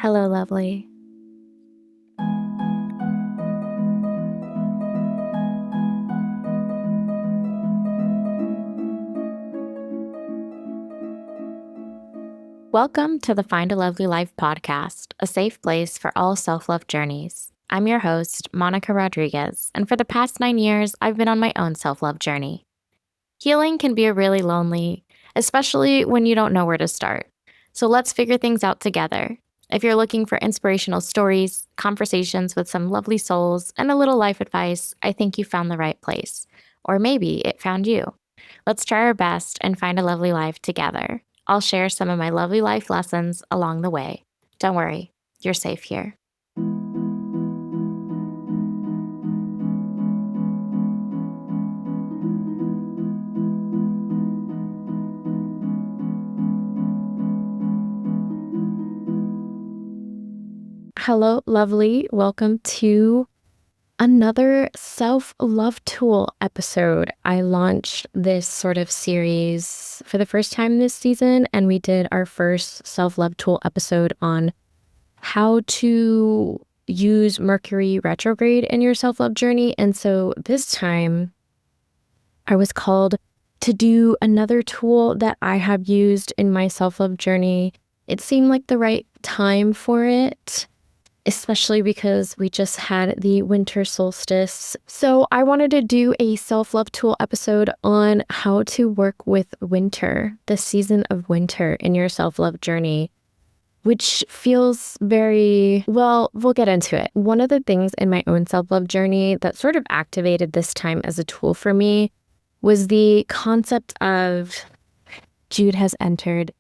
Hello, lovely. Welcome to the Find a Lovely Life podcast, a safe place for all self love journeys. I'm your host, Monica Rodriguez, and for the past 9 years, I've been on my own self love journey. Healing can be really lonely, especially when you don't know where to start. So let's figure things out together. If you're looking for inspirational stories, conversations with some lovely souls, and a little life advice, I think you found the right place. Or maybe it found you. Let's try our best and find a lovely life together. I'll share some of my lovely life lessons along the way. Don't worry, you're safe here. Hello, lovely. Welcome to another self love tool episode. I launched this sort of series for the first time this season, and we did our first self love tool episode on how to use Mercury retrograde in your self love journey. And so this time I was called to do another tool that I have used in my self love journey. It seemed like the right time for it, especially because we just had the winter solstice. So I wanted to do a self-love tool episode on how to work with winter, the season of winter in your self-love journey, which feels very, well, we'll get into it. One of the things in my own self-love journey that sort of activated this time as a tool for me was the concept of Jude has entered.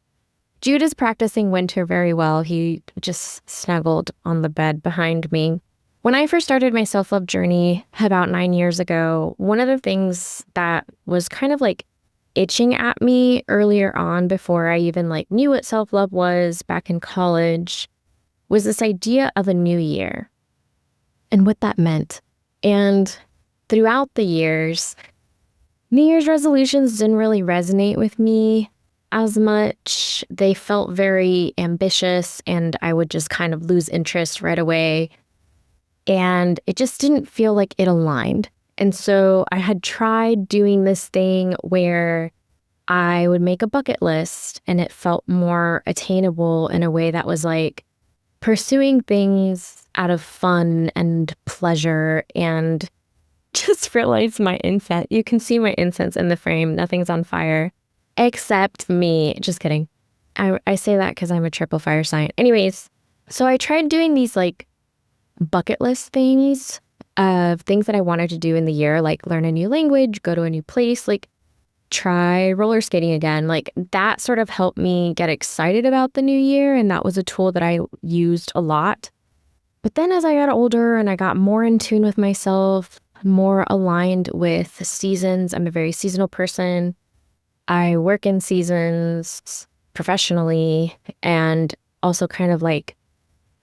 Jude is practicing winter very well. He just snuggled on the bed behind me. When I first started my self-love journey about 9 years ago, one of the things that was kind of like itching at me earlier on before I even knew what self-love was back in college was this idea of a new year and what that meant. And throughout the years, New Year's resolutions didn't really resonate with me as much. They felt very ambitious, and I would just kind of lose interest right away. And it just didn't feel like it aligned. And so I had tried doing this thing where I would make a bucket list, and it felt more attainable in a way that was like pursuing things out of fun and pleasure. And just realized my incense. You can see my incense in the frame. Nothing's on fire. Except me. Just kidding. I say that because I'm a triple fire sign. Anyways, so I tried doing these bucket list things of things that I wanted to do in the year, like learn a new language, go to a new place, try roller skating again. That sort of helped me get excited about the new year. And that was a tool that I used a lot. But then as I got older and I got more in tune with myself, more aligned with seasons, I'm a very seasonal person. I work in seasons professionally, and also kind of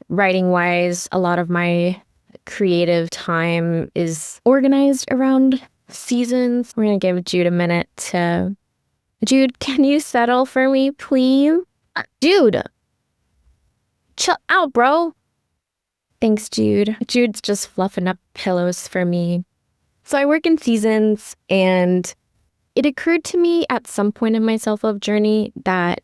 writing wise, a lot of my creative time is organized around seasons. We're going to give Jude a minute to... Jude, can you settle for me, please? Jude, chill out, bro. Thanks, Jude. Jude's just fluffing up pillows for me. So I work in seasons, and it occurred to me at some point in my self-love journey that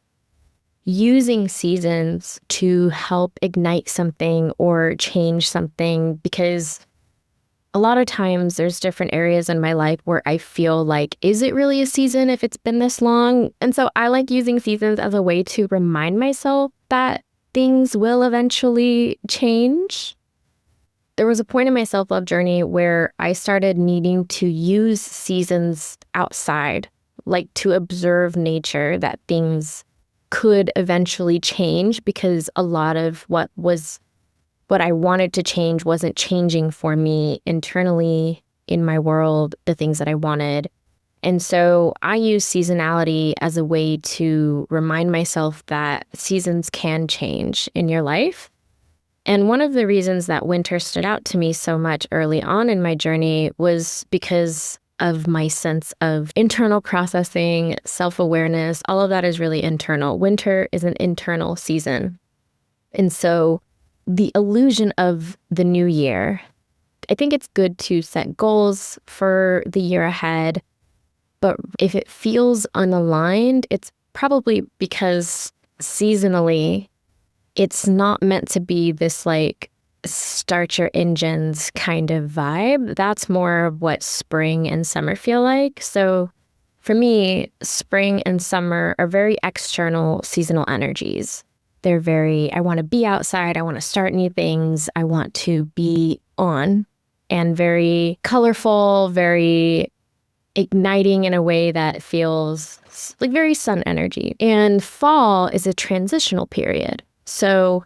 using seasons to help ignite something or change something, because a lot of times there's different areas in my life where I feel like, is it really a season if it's been this long? And so I like using seasons as a way to remind myself that things will eventually change. There was a point in my self-love journey where I started needing to use seasons outside, to observe nature, that things could eventually change, because a lot of what I wanted to change wasn't changing for me internally in my world, the things that I wanted. And so I use seasonality as a way to remind myself that seasons can change in your life. And one of the reasons that winter stood out to me so much early on in my journey was because of my sense of internal processing, self-awareness. All of that is really internal. Winter is an internal season. And so the illusion of the new year, I think it's good to set goals for the year ahead. But if it feels unaligned, it's probably because seasonally, it's not meant to be this like start your engines kind of vibe. That's more of what spring and summer feel like. So for me, spring and summer are very external seasonal energies. They're very, I want to be outside. I want to start new things. I want to be on, and very colorful, very igniting in a way that feels like very sun energy. And fall is a transitional period. So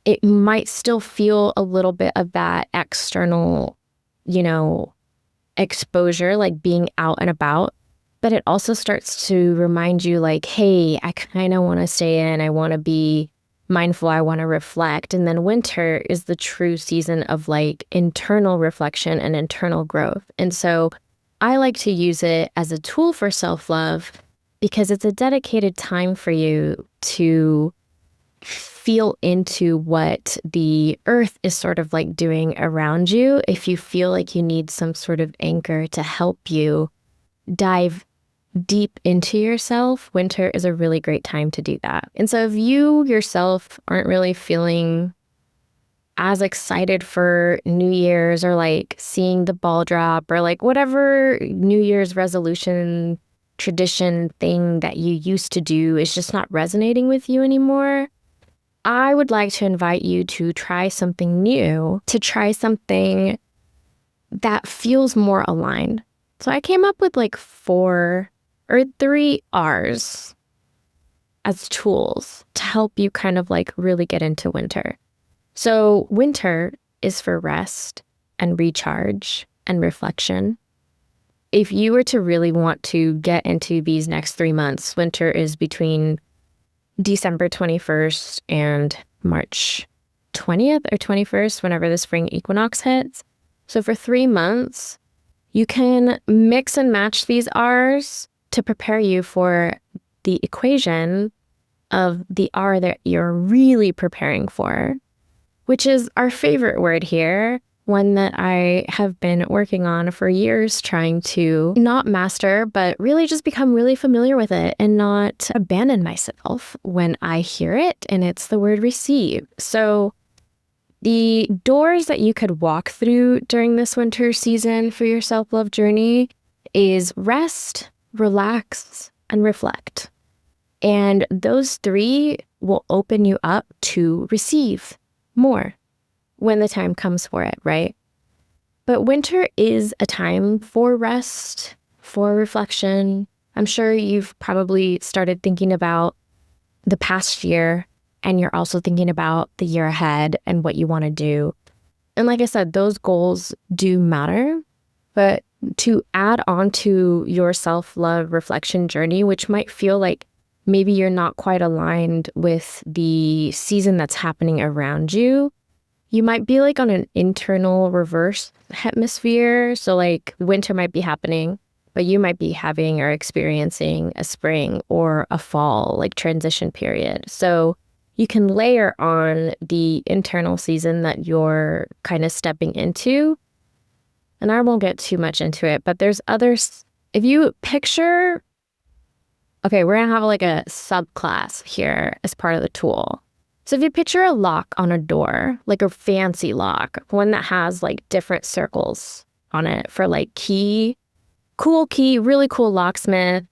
it might still feel a little bit of that external, exposure, like being out and about. But it also starts to remind you like, hey, I kind of want to stay in. I want to be mindful. I want to reflect. And then winter is the true season of like internal reflection and internal growth. And so I like to use it as a tool for self-love because it's a dedicated time for you to feel into what the earth is sort of like doing around you. If you feel like you need some sort of anchor to help you dive deep into yourself, winter is a really great time to do that. And so if you yourself aren't really feeling as excited for New Year's, or like seeing the ball drop, or like whatever New Year's resolution tradition thing that you used to do is just not resonating with you anymore, I would like to invite you to try something new, to try something that feels more aligned. So I came up with like 3 R's as tools to help you kind of like really get into winter. So winter is for rest and recharge and reflection. If you were to really want to get into these next 3 months, winter is between December 21st and March 20th or 21st, whenever the spring equinox hits. So for 3 months, you can mix and match these R's to prepare you for the equation of the R that you're really preparing for, which is our favorite word here, one that I have been working on for years, trying to not master, but really just become really familiar with it and not abandon myself when I hear it. And it's the word receive. So the doors that you could walk through during this winter season for your self-love journey is rest, relax, and reflect. And those 3 will open you up to receive more when the time comes for it, right? But winter is a time for rest, for reflection. I'm sure you've probably started thinking about the past year, and you're also thinking about the year ahead and what you want to do. And like I said, those goals do matter, but to add on to your self-love reflection journey, which might feel like maybe you're not quite aligned with the season that's happening around you, you might be like on an internal reverse hemisphere. So like winter might be happening, but you might be having or experiencing a spring or a fall, like transition period. So you can layer on the internal season that you're kind of stepping into. And I won't get too much into it, but there's others. If you picture, okay, we're going to have like a subclass here as part of the tool. So if you picture a lock on a door, like a fancy lock, one that has like different circles on it for like key, cool key, really cool locksmith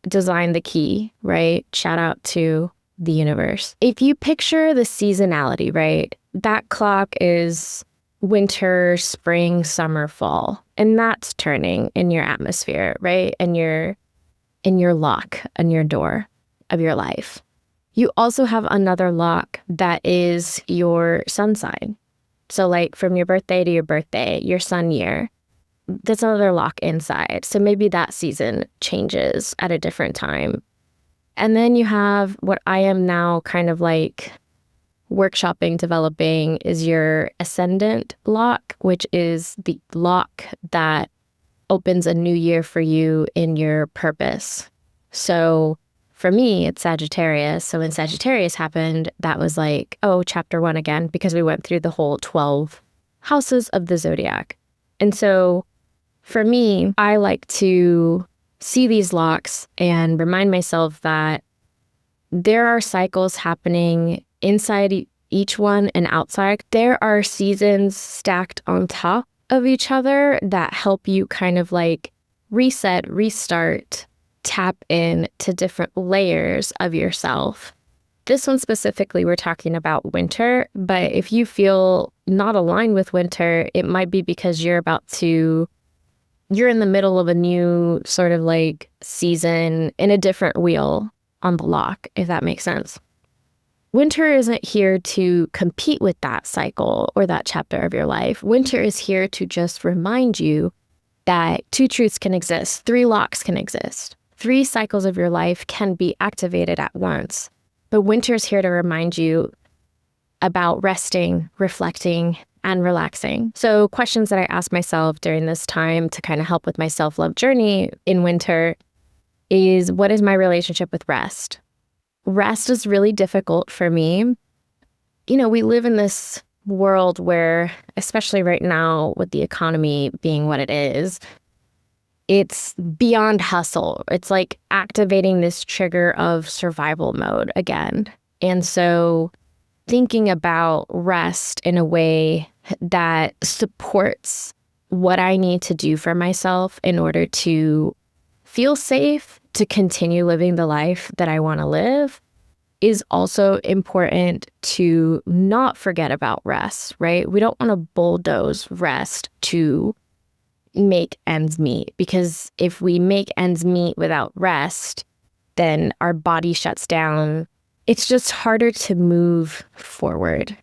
designed the key, right? Shout out to the universe. If you picture the seasonality, right? That clock is winter, spring, summer, fall, and that's turning in your atmosphere, right? And in your lock and your door of your life. You also have another lock that is your sun sign. So like from your birthday to your birthday, your sun year, that's another lock inside. So maybe that season changes at a different time. And then you have what I am now kind of like workshopping, developing is your ascendant lock, which is the lock that opens a new year for you in your purpose. So for me, it's Sagittarius. So when Sagittarius happened, that was like, oh, chapter 1 again, because we went through the whole 12 houses of the zodiac. And so for me, I like to see these locks and remind myself that there are cycles happening inside each one and outside. There are seasons stacked on top of each other that help you kind of like reset, restart, tap in to different layers of yourself. This one specifically, we're talking about winter, but if you feel not aligned with winter, it might be because you're in the middle of a new sort of like season in a different wheel on the lock, if that makes sense. Winter isn't here to compete with that cycle or that chapter of your life. Winter is here to just remind you that 2 truths can exist, 3 locks can exist. 3 cycles of your life can be activated at once. But winter is here to remind you about resting, reflecting, and relaxing. So questions that I ask myself during this time to kind of help with my self-love journey in winter is, what is my relationship with rest? Rest is really difficult for me. You know, we live in this world where, especially right now with the economy being what it is, it's beyond hustle. It's like activating this trigger of survival mode again. And so thinking about rest in a way that supports what I need to do for myself in order to feel safe, to continue living the life that I want to live, is also important to not forget about rest, right? We don't want to bulldoze rest to make ends meet, because if we make ends meet without rest, then our body shuts down. It's just harder to move forward.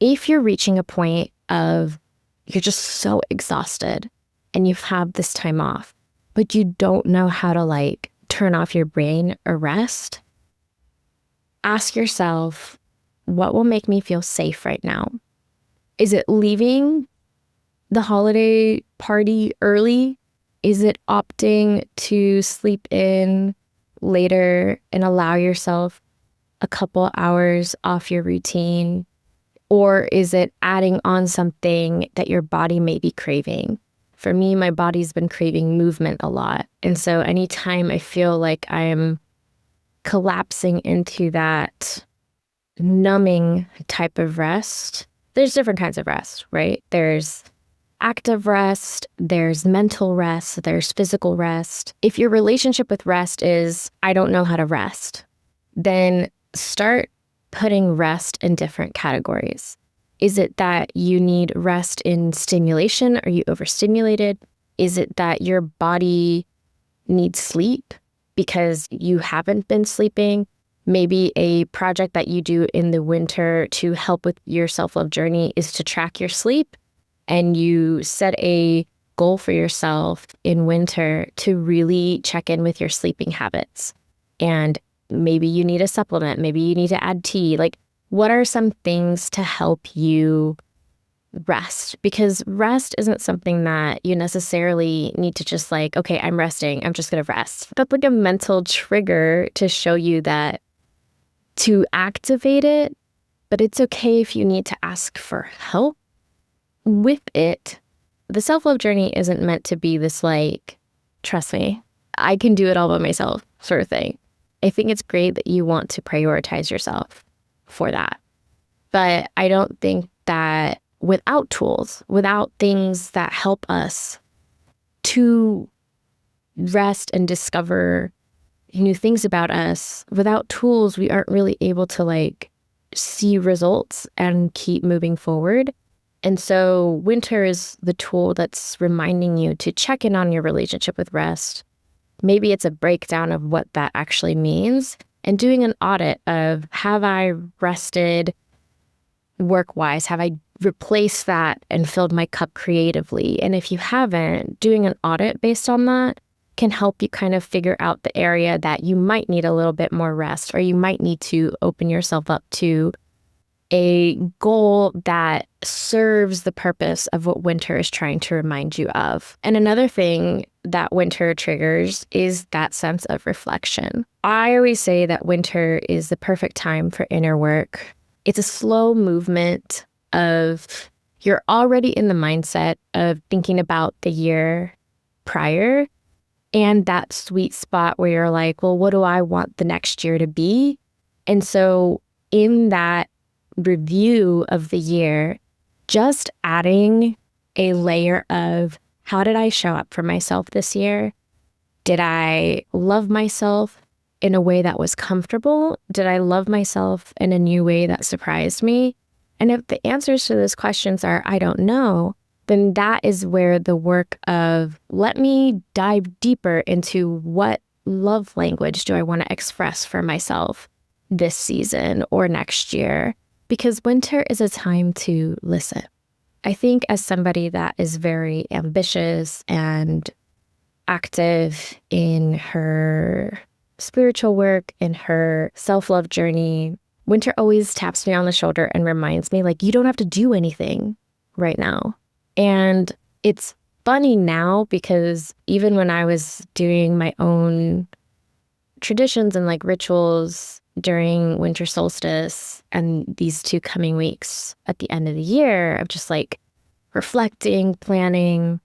If you're reaching a point of you're just so exhausted and you've had this time off, but you don't know how to like turn off your brain or rest, ask yourself, what will make me feel safe right now? Is it leaving the holiday party early? Is it opting to sleep in later and allow yourself a couple hours off your routine? Or is it adding on something that your body may be craving? For me, my body's been craving movement a lot. And so anytime I feel like I'm collapsing into that numbing type of rest, there's different kinds of rest, right? There's active rest, there's mental rest, there's physical rest. If your relationship with rest is, I don't know how to rest, then start putting rest in different categories. Is it that you need rest in stimulation? Are you overstimulated? Is it that your body needs sleep because you haven't been sleeping? Maybe a project that you do in the winter to help with your self-love journey is to track your sleep, and you set a goal for yourself in winter to really check in with your sleeping habits. And maybe you need a supplement, maybe you need to add tea. Like, what are some things to help you rest? Because rest isn't something that you necessarily need to just like, okay, I'm resting, I'm just gonna rest. That's like a mental trigger to show you that to activate it, but it's okay if you need to ask for help with it. The self-love journey isn't meant to be this like, trust me, I can do it all by myself sort of thing. I think it's great that you want to prioritize yourself for that. But I don't think that without tools, without things that help us to rest and discover new things about us, without tools, we aren't really able to like see results and keep moving forward. And so winter is the tool that's reminding you to check in on your relationship with rest. Maybe it's a breakdown of what that actually means and doing an audit of, have I rested work-wise? Have I replaced that and filled my cup creatively? And if you haven't, doing an audit based on that can help you kind of figure out the area that you might need a little bit more rest, or you might need to open yourself up to a goal that serves the purpose of what winter is trying to remind you of. And another thing that winter triggers is that sense of reflection. I always say that winter is the perfect time for inner work. It's a slow movement of you're already in the mindset of thinking about the year prior and that sweet spot where you're like, well, what do I want the next year to be? And so in that review of the year, just adding a layer of how did I show up for myself this year? Did I love myself in a way that was comfortable? Did I love myself in a new way that surprised me? And if the answers to those questions are, I don't know, then that is where the work of let me dive deeper into what love language do I want to express for myself this season or next year? Because winter is a time to listen. I think as somebody that is very ambitious and active in her spiritual work, in her self-love journey, winter always taps me on the shoulder and reminds me, like, you don't have to do anything right now. And it's funny now because even when I was doing my own traditions and like rituals during winter solstice and these 2 coming weeks at the end of the year of just like reflecting, planning,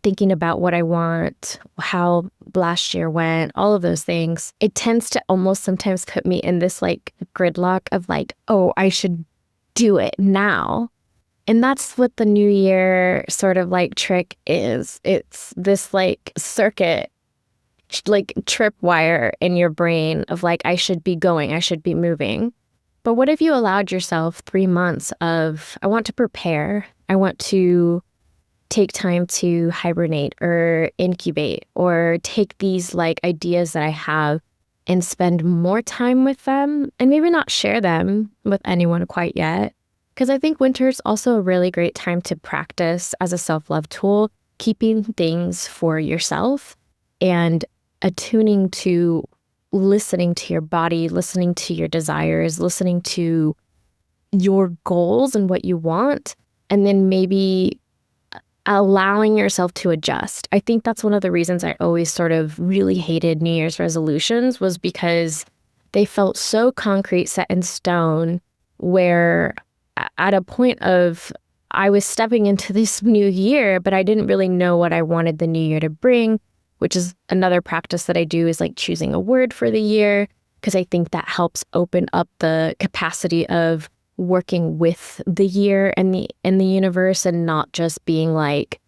thinking about what I want, how last year went, all of those things, it tends to almost sometimes put me in this like gridlock of like, oh, I should do it now. And that's what the New Year sort of like trick is. It's this like circuit, like tripwire in your brain of like, I should be going, I should be moving. But what if you allowed yourself 3 months of, I want to prepare, I want to take time to hibernate or incubate or take these like ideas that I have and spend more time with them and maybe not share them with anyone quite yet. Because I think winter is also a really great time to practice as a self-love tool, keeping things for yourself and attuning to listening to your body, listening to your desires, listening to your goals and what you want, and then maybe allowing yourself to adjust. I think that's one of the reasons I always sort of really hated New Year's resolutions was because they felt so concrete, set in stone, where at a point of I was stepping into this new year, but I didn't really know what I wanted the new year to bring, which is another practice that I do is like choosing a word for the year, because I think that helps open up the capacity of working with the year and the universe and not just being like,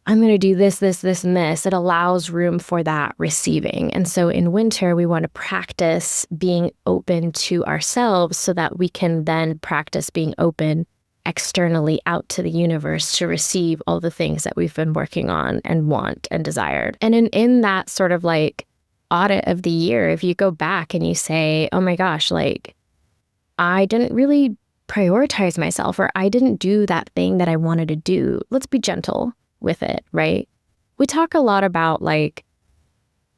I'm going to do this, this, this, and this. It allows room for that receiving. And so in winter, we want to practice being open to ourselves so that we can then practice being open externally out to the universe to receive all the things that we've been working on and want and desired. And in that sort of like audit of the year, if you go back and you say, oh my gosh, like I didn't really prioritize myself or I didn't do that thing that I wanted to do, let's be gentle with it, right? We talk a lot about like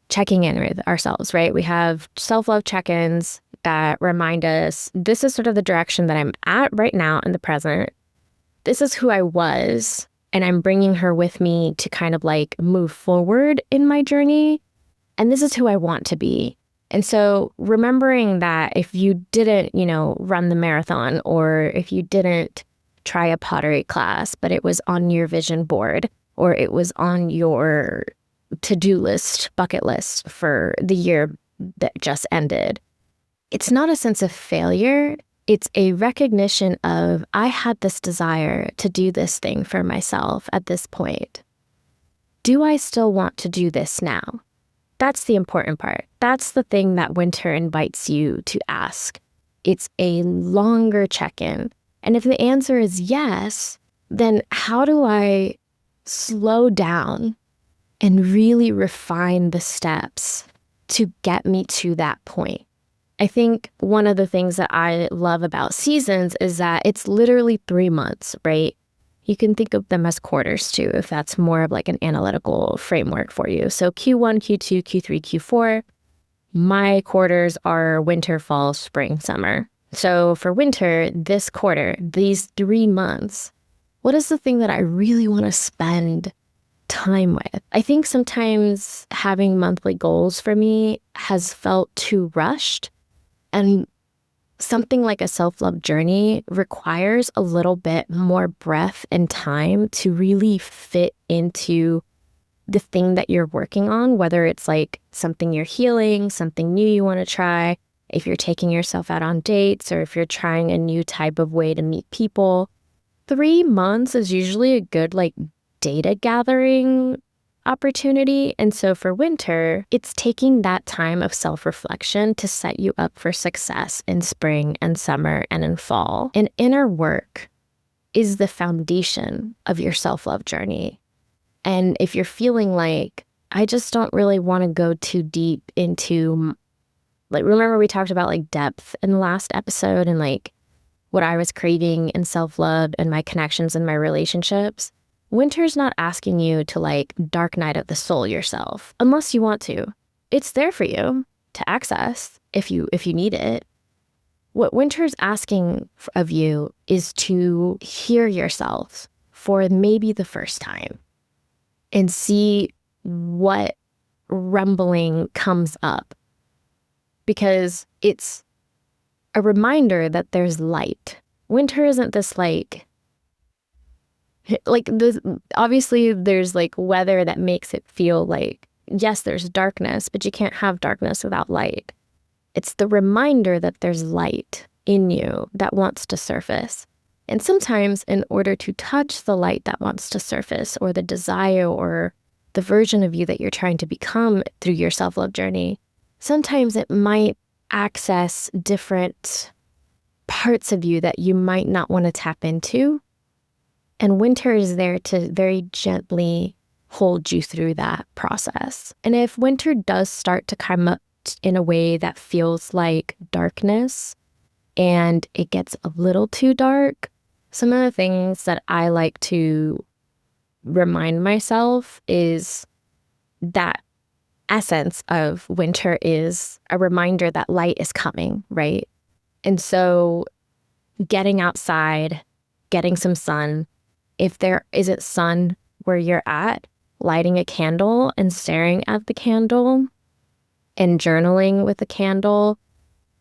checking in with ourselves, right? We have self-love check-ins that remind us this is sort of the direction that I'm at right now in the present. This is who I was, and I'm bringing her with me to kind of like move forward in my journey. And this is who I want to be. And so remembering that if you didn't, run the marathon, or if you didn't try a pottery class, but it was on your vision board, or it was on your to-do list, bucket list for the year that just ended, it's not a sense of failure. It's a recognition of, I had this desire to do this thing for myself at this point. Do I still want to do this now? That's the important part. That's the thing that winter invites you to ask. It's a longer check-in. And if the answer is yes, then how do I slow down and really refine the steps to get me to that point? I think one of the things that I love about seasons is that it's literally 3 months, right? You can think of them as quarters too, if that's more of like an analytical framework for you. So Q1, Q2, Q3, Q4, my quarters are winter, fall, spring, summer. So for winter, this quarter, these 3 months, what is the thing that I really want to spend time with? I think sometimes having monthly goals for me has felt too rushed, and something like a self-love journey requires a little bit more breath and time to really fit into the thing that you're working on, whether it's like something you're healing, something new you want to try, if you're taking yourself out on dates, or if you're trying a new type of way to meet people. 3 months is usually a good like data gathering opportunity. And so for winter, it's taking that time of self-reflection to set you up for success in spring and summer and in fall. And inner work is the foundation of your self-love journey. And if you're feeling like, I just don't really want to go too deep into, like, remember we talked about like depth in the last episode and like what I was craving in self-love and my connections and my relationships? Winter's not asking you to like dark night of the soul yourself, unless you want to. It's there for you to access if you need it. What winter's asking of you is to hear yourself for maybe the first time and see what rumbling comes up, because it's a reminder that there's light. Winter isn't this like this, obviously there's like weather that makes it feel like, yes, there's darkness, but you can't have darkness without light. It's the reminder that there's light in you that wants to surface. And sometimes in order to touch the light that wants to surface, or the desire or the version of you that you're trying to become through your self-love journey, sometimes it might access different parts of you that you might not want to tap into. And winter is there to very gently hold you through that process. And if winter does start to come up in a way that feels like darkness and it gets a little too dark, some of the things that I like to remind myself is that essence of winter is a reminder that light is coming, right? And so getting outside, getting some sun, if there isn't sun where you're at, lighting a candle and staring at the candle and journaling with the candle,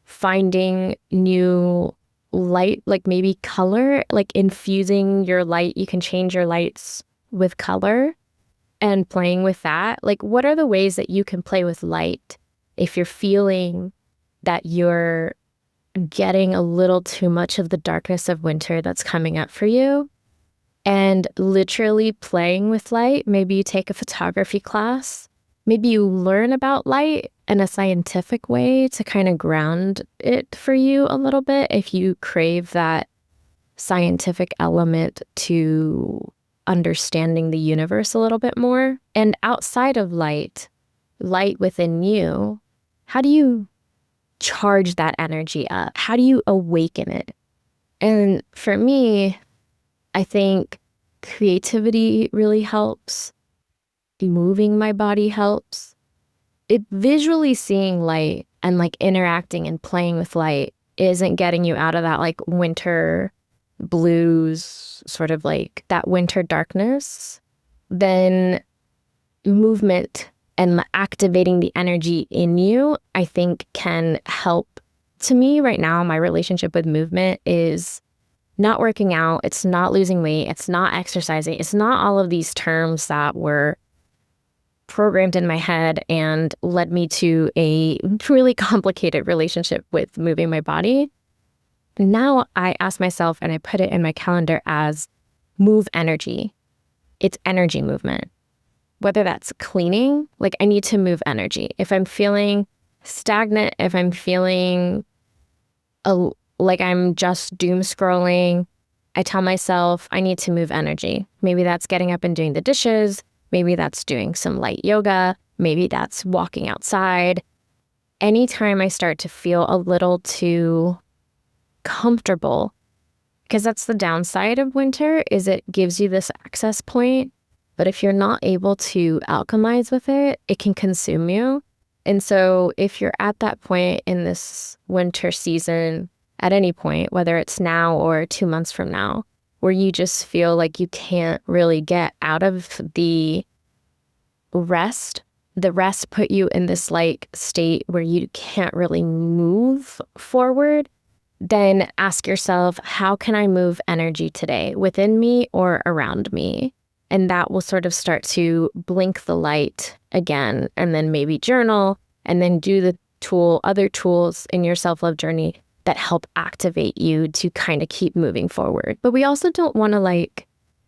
finding new light, like maybe color, like infusing your light. You can change your lights with color and playing with that. Like, what are the ways that you can play with light if you're feeling that you're getting a little too much of the darkness of winter that's coming up for you? And literally playing with light. Maybe you take a photography class. Maybe you learn about light in a scientific way to kind of ground it for you a little bit if you crave that scientific element to understanding the universe a little bit more. And outside of light within you, how do you charge that energy up? How do you awaken it? And for me, I think creativity really helps. Moving my body helps. Visually seeing light and like interacting and playing with light isn't getting you out of that like winter blues, sort of like that winter darkness. Then movement and activating the energy in you, I think, can help. To me right now, my relationship with movement is not working out. It's not losing weight. It's not exercising. It's not all of these terms that were programmed in my head and led me to a really complicated relationship with moving my body. Now I ask myself, and I put it in my calendar as move energy. It's energy movement. Whether that's cleaning, like I need to move energy. If I'm feeling stagnant, if I'm feeling like I'm just doom scrolling, I tell myself I need to move energy. Maybe that's getting up and doing the dishes. Maybe that's doing some light yoga. Maybe that's walking outside. Anytime I start to feel a little too comfortable, because that's the downside of winter, is it gives you this access point. But if you're not able to alchemize with it, it can consume you. And so if you're at that point in this winter season at any point, whether it's now or 2 months from now, where you just feel like you can't really get out of rest. The rest put you in this like state where you can't really move forward, then ask yourself, how can I move energy today within me or around me? And that will sort of start to blink the light again, and then maybe journal, and then do the other tools in your self-love journey that help activate you to kind of keep moving forward. But we also don't want to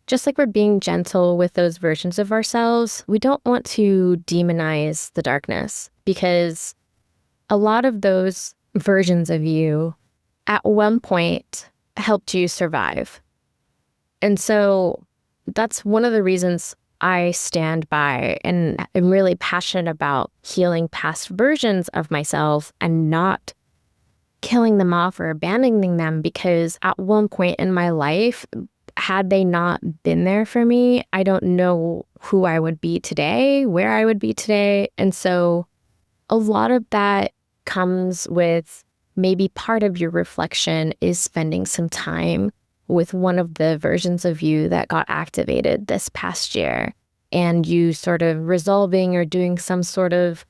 just like we're being gentle with those versions of ourselves, we don't want to demonize the darkness, because a lot of those versions of you at one point helped you survive. And so that's one of the reasons I stand by and am really passionate about healing past versions of myself and not killing them off or abandoning them, because at one point in my life, had they not been there for me, I don't know who I would be today, where I would be today. And so a lot of that comes with maybe part of your reflection is spending some time with one of the versions of you that got activated this past year, and you sort of resolving or doing some sort of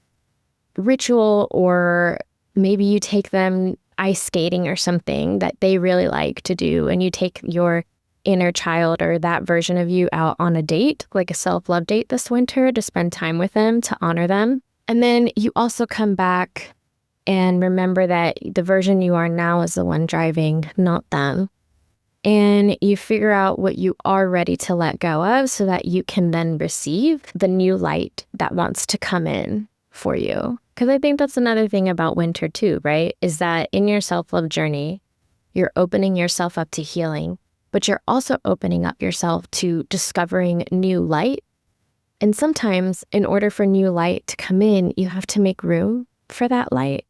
ritual, or maybe you take them ice skating or something that they really like to do, and you take your inner child or that version of you out on a date, like a self-love date this winter, to spend time with them, to honor them. And then you also come back and remember that the version you are now is the one driving, not them. And you figure out what you are ready to let go of so that you can then receive the new light that wants to come in for you. Because I think that's another thing about winter too, right? Is that in your self-love journey, you're opening yourself up to healing, but you're also opening up yourself to discovering new light. And sometimes in order for new light to come in, you have to make room for that light.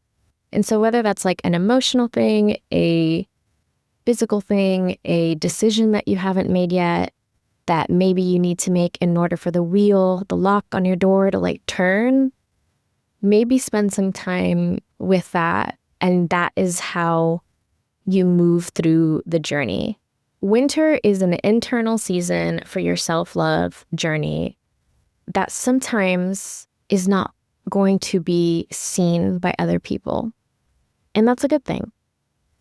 And so whether that's like an emotional thing, a physical thing, a decision that you haven't made yet that maybe you need to make in order for the wheel, the lock on your door to like turn, maybe spend some time with that. And that is how you move through the journey. Winter is an internal season for your self-love journey that sometimes is not going to be seen by other people. And that's a good thing.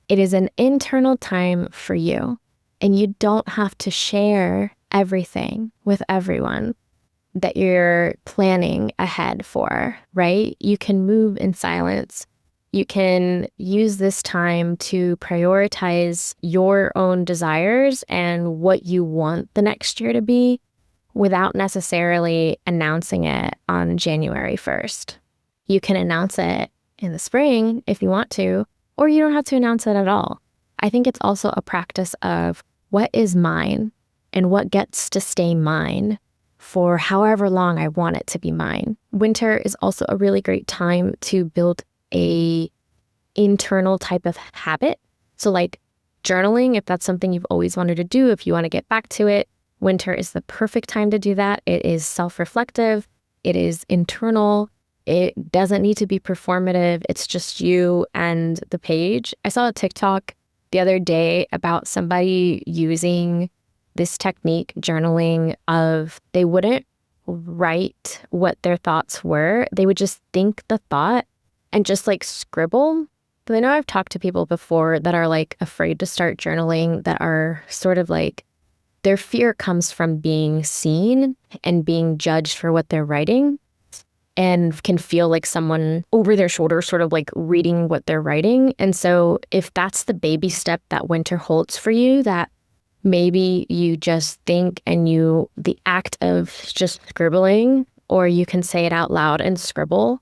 It is an internal time for you, and you don't have to share everything with everyone that you're planning ahead for, right? You can move in silence. You can use this time to prioritize your own desires and what you want the next year to be without necessarily announcing it on January 1st. You can announce it in the spring if you want to, or you don't have to announce it at all. I think it's also a practice of what is mine and what gets to stay mine for however long I want it to be mine. Winter is also a really great time to build a internal type of habit. So like journaling, if that's something you've always wanted to do, if you want to get back to it, winter is the perfect time to do that. It is self-reflective. It is internal. It doesn't need to be performative. It's just you and the page. I saw a TikTok the other day about somebody using this technique, journaling, of they wouldn't write what their thoughts were. They would just think the thought and just like scribble. But I know I've talked to people before that are like afraid to start journaling, that are sort of like, their fear comes from being seen and being judged for what they're writing, and can feel like someone over their shoulder sort of like reading what they're writing. And so if that's the baby step that winter holds for you, that maybe you just think and the act of just scribbling, or you can say it out loud and scribble,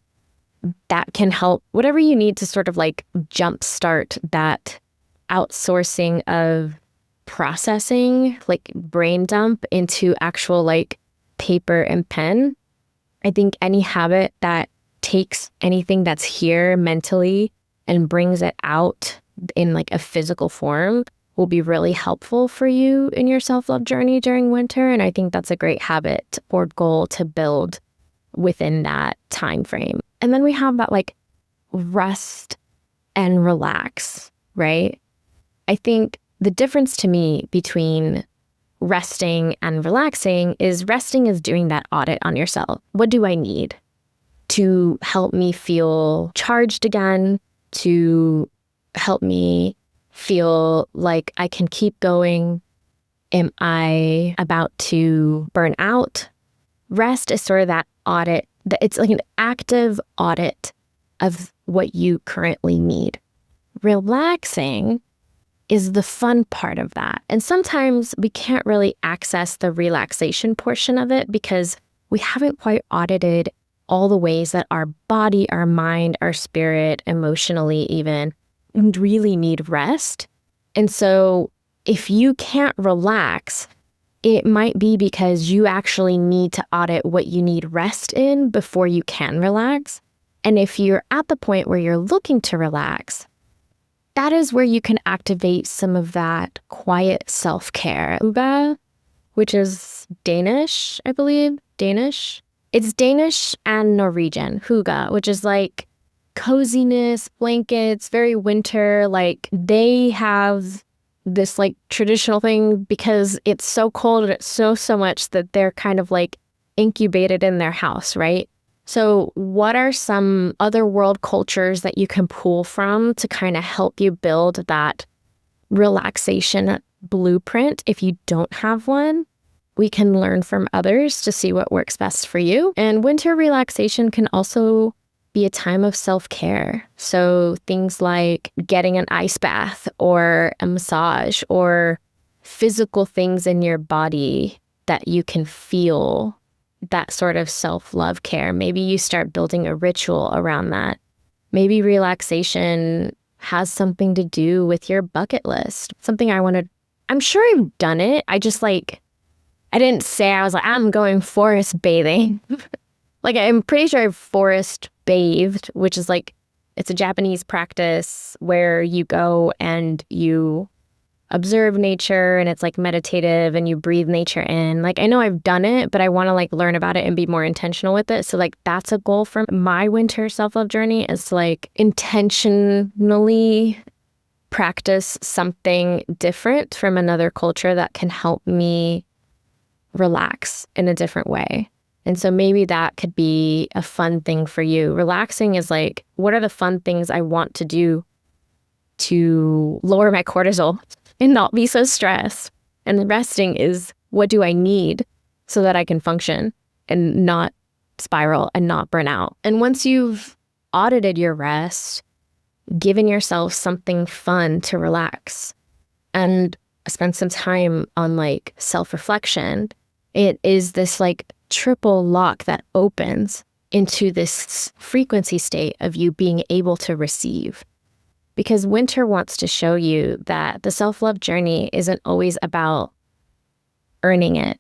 that can help whatever you need to sort of like jumpstart that outsourcing of processing, like brain dump into actual like paper and pen. I think any habit that takes anything that's here mentally and brings it out in like a physical form will be really helpful for you in your self-love journey during winter. And I think that's a great habit or goal to build within that time frame. And then we have that like rest and relax. right? I think the difference to me between resting and relaxing is resting is doing that audit on yourself. What do I need to help me feel charged again, to help me feel like I can keep going? Am I about to burn out? Rest is sort of that audit. It's like an active audit of what you currently need. Relaxing is the fun part of that. And sometimes we can't really access the relaxation portion of it because we haven't quite audited all the ways that our body, our mind, our spirit, emotionally even, really need rest. And so if you can't relax, it might be because you actually need to audit what you need rest in before you can relax. And if you're at the point where you're looking to relax, that is where you can activate some of that quiet self-care. Uba, which is Danish, I believe. Danish. It's Danish and Norwegian. Huga, which is like coziness, blankets, very winter. Like they have this like traditional thing because it's so cold and it snows so much that they're kind of like incubated in their house, right? So what are some other world cultures that you can pull from to kind of help you build that relaxation blueprint if you don't have one? We can learn from others to see what works best for you. And winter relaxation can also be a time of self-care. So things like getting an ice bath or a massage or physical things in your body that you can feel, that sort of self-love care. Maybe you start building a ritual around that. Maybe relaxation has something to do with your bucket list. Something I'm sure I've done it. I didn't say I was like, I'm going forest bathing. Like, I'm pretty sure I've forest bathed, which is like, it's a Japanese practice where you go and you observe nature and it's like meditative and you breathe nature in. Like, I know I've done it, but I want to like learn about it and be more intentional with it. So like, that's a goal for my winter self-love journey, is to like intentionally practice something different from another culture that can help me relax in a different way. And so maybe that could be a fun thing for you. Relaxing is like, what are the fun things I want to do to lower my cortisol and not be so stressed? And the resting is, what do I need so that I can function and not spiral and not burn out? And once you've audited your rest, given yourself something fun to relax and spend some time on like self-reflection, it is this like triple lock that opens into this frequency state of you being able to receive. Because winter wants to show you that the self-love journey isn't always about earning it.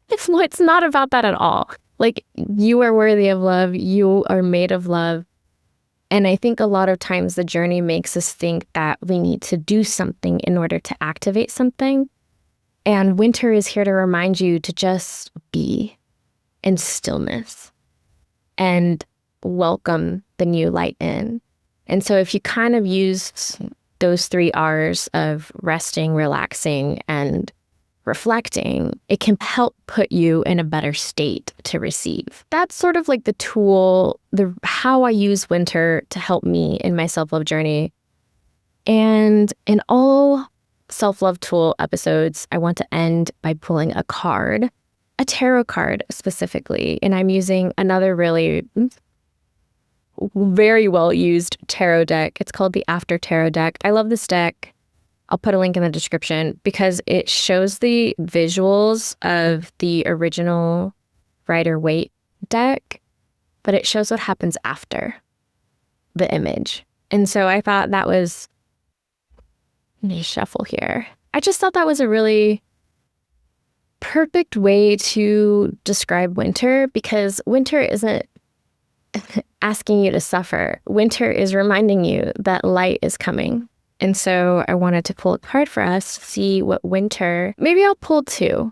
It's not about that at all. Like, you are worthy of love. You are made of love. And I think a lot of times the journey makes us think that we need to do something in order to activate something. And winter is here to remind you to just be in stillness and welcome the new light in. And so if you kind of use those 3 R's of resting, relaxing, and reflecting, it can help put you in a better state to receive. That's sort of like the tool, how I use winter to help me in my self-love journey. And in all self-love tool episodes, I want to end by pulling a card, a tarot card specifically. And I'm using another really very well used tarot deck. It's called the After Tarot deck. I love this deck. I'll put a link in the description because it shows the visuals of the original Rider-Waite deck, but it shows what happens after the image. And so I thought that was, let me shuffle here. I just thought that was a really perfect way to describe winter, because winter isn't asking you to suffer. Winter is reminding you that light is coming. And so I wanted to pull a card for us to see what winter, maybe I'll pull 2.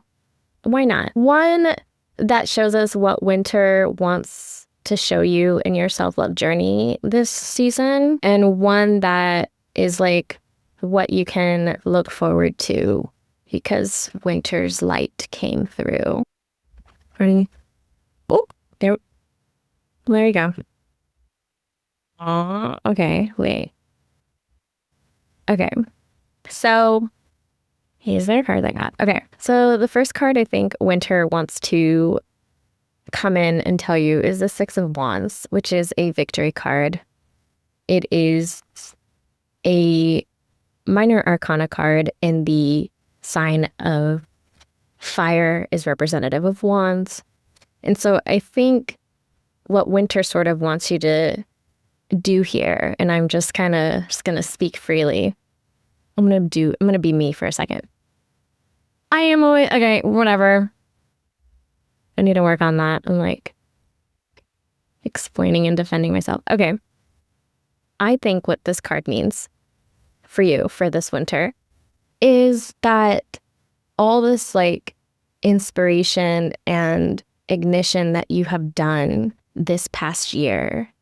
Why not? One that shows us what winter wants to show you in your self-love journey this season, and one that is like what you can look forward to because winter's light came through. Ready? Oh, there you go. Oh, okay, wait. Okay, so here's their card I got. Okay, so the first card I think Winter wants to come in and tell you is the Six of Wands, which is a victory card. It is a minor arcana card in the sign of fire is representative of wands. And so I think what Winter sort of wants you to do here, and I'm just kind of just going to speak freely. I'm going to be me for a second. I am always, okay, whatever. I need to work on that. I'm like explaining and defending myself. Okay. I think what this card means for you for this winter is that all this like inspiration and ignition that you have done this past year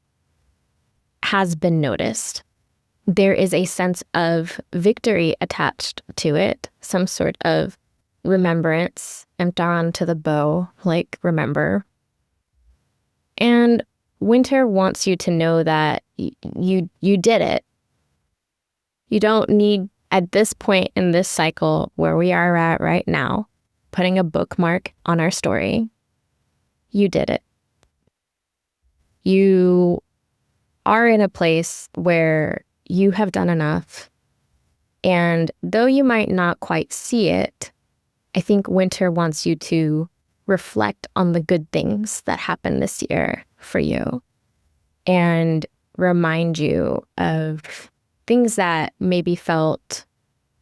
has been noticed. There is a sense of victory attached to it, some sort of remembrance. I'm drawn to the bow, like remember. And Winter wants you to know that you did it. You don't need, at this point in this cycle where we are at right now, putting a bookmark on our story. You did it. You are in a place where you have done enough. And though you might not quite see it, I think Winter wants you to reflect on the good things that happened this year for you and remind you of things that maybe felt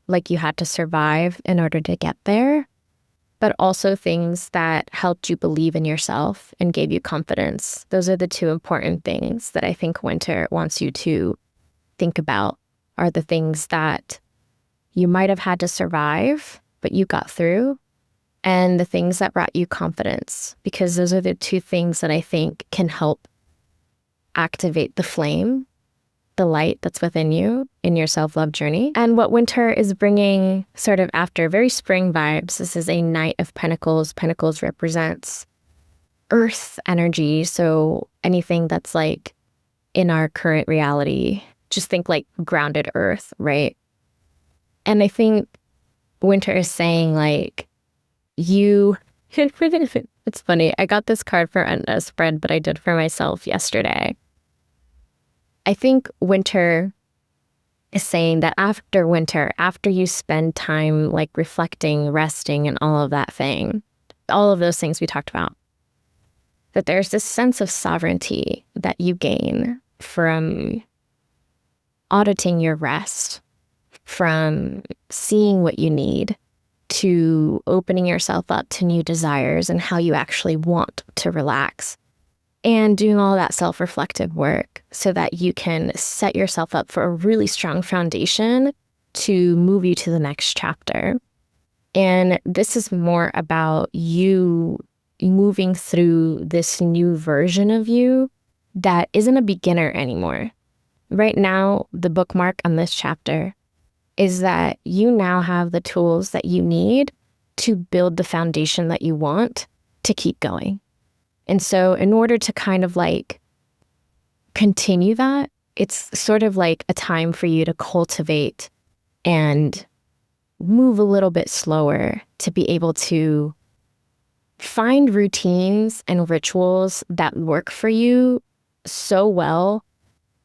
like you had to survive in order to get there, but also things that helped you believe in yourself and gave you confidence. Those are the two important things that I think Winter wants you to think about, are the things that you might have had to survive, but you got through, and the things that brought you confidence, because those are the two things that I think can help activate the flame, the light that's within you in your self-love journey. And what Winter is bringing sort of after very spring vibes, this is a Knight of Pentacles. Pentacles represents earth energy. So anything that's like in our current reality, just think like grounded earth, right? And I think Winter is saying like, it's funny. I got this card for a spread, but I did for myself yesterday. I think Winter is saying that after winter, after you spend time like reflecting, resting, and all of that thing, all of those things we talked about, that there's this sense of sovereignty that you gain from auditing your rest, from seeing what you need, to opening yourself up to new desires and how you actually want to relax, and doing all that self-reflective work so that you can set yourself up for a really strong foundation to move you to the next chapter. And this is more about you moving through this new version of you that isn't a beginner anymore. Right now, the bookmark on this chapter is that you now have the tools that you need to build the foundation that you want to keep going. And so in order to kind of like continue that, it's sort of like a time for you to cultivate and move a little bit slower to be able to find routines and rituals that work for you so well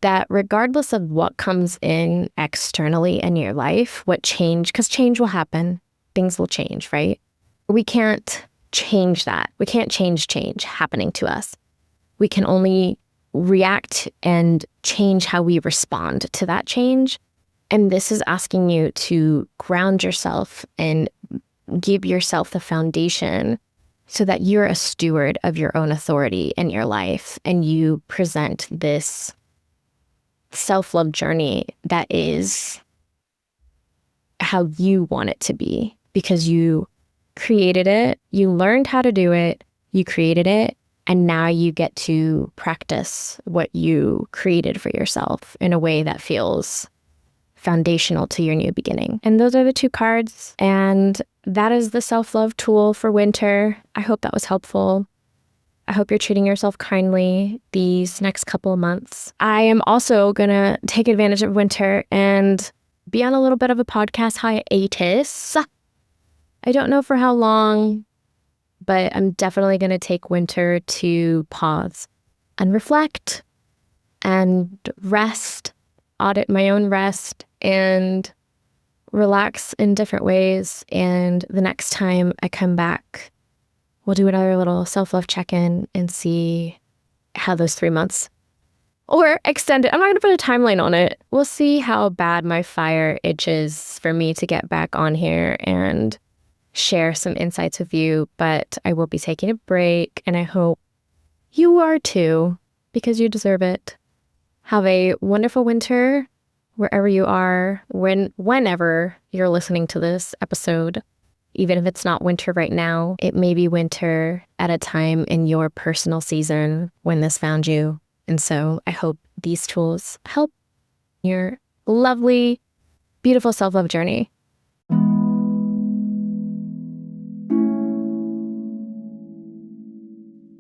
that regardless of what comes in externally in your life, what change, because change will happen, things will change, right? We can't change that. We can't change happening to us. We can only react and change how we respond to that change. And this is asking you to ground yourself and give yourself the foundation so that you're a steward of your own authority in your life and you present this self-love journey that is how you want it to be, because you created it, you learned how to do it, you created it, and now you get to practice what you created for yourself in a way that feels foundational to your new beginning. And those are the two cards. And that is the self-love tool for winter. I hope that was helpful. I hope you're treating yourself kindly these next couple of months. I am also going to take advantage of winter and be on a little bit of a podcast hiatus. I don't know for how long, but I'm definitely going to take winter to pause and reflect and rest, audit my own rest, and relax in different ways. And the next time I come back, we'll do another little self-love check-in and see how those 3 months, or extend it. I'm not going to put a timeline on it. We'll see how bad my fire itches for me to get back on here and share some insights with you. But I will be taking a break, and I hope you are too, because you deserve it. Have a wonderful winter wherever you are, whenever you're listening to this episode. Even if it's not winter right now, it may be winter at a time in your personal season when this found you. And so I hope these tools help your lovely, beautiful self-love journey.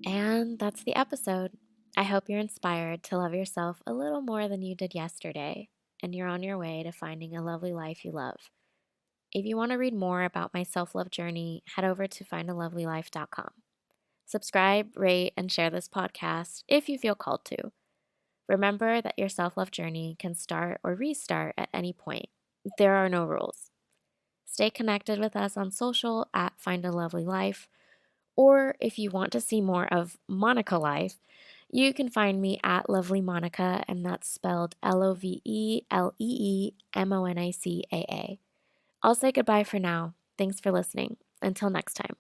And that's the episode. I hope you're inspired to love yourself a little more than you did yesterday, and you're on your way to finding a lovely life you love. If you want to read more about my self-love journey, head over to findalovelylife.com. Subscribe, rate, and share this podcast if you feel called to. Remember that your self-love journey can start or restart at any point. There are no rules. Stay connected with us on social at Find a Lovely Life, or if you want to see more of Monica Life, you can find me at Lovely Monica, and that's spelled LOVELEEMONICAA. I'll say goodbye for now. Thanks for listening. Until next time.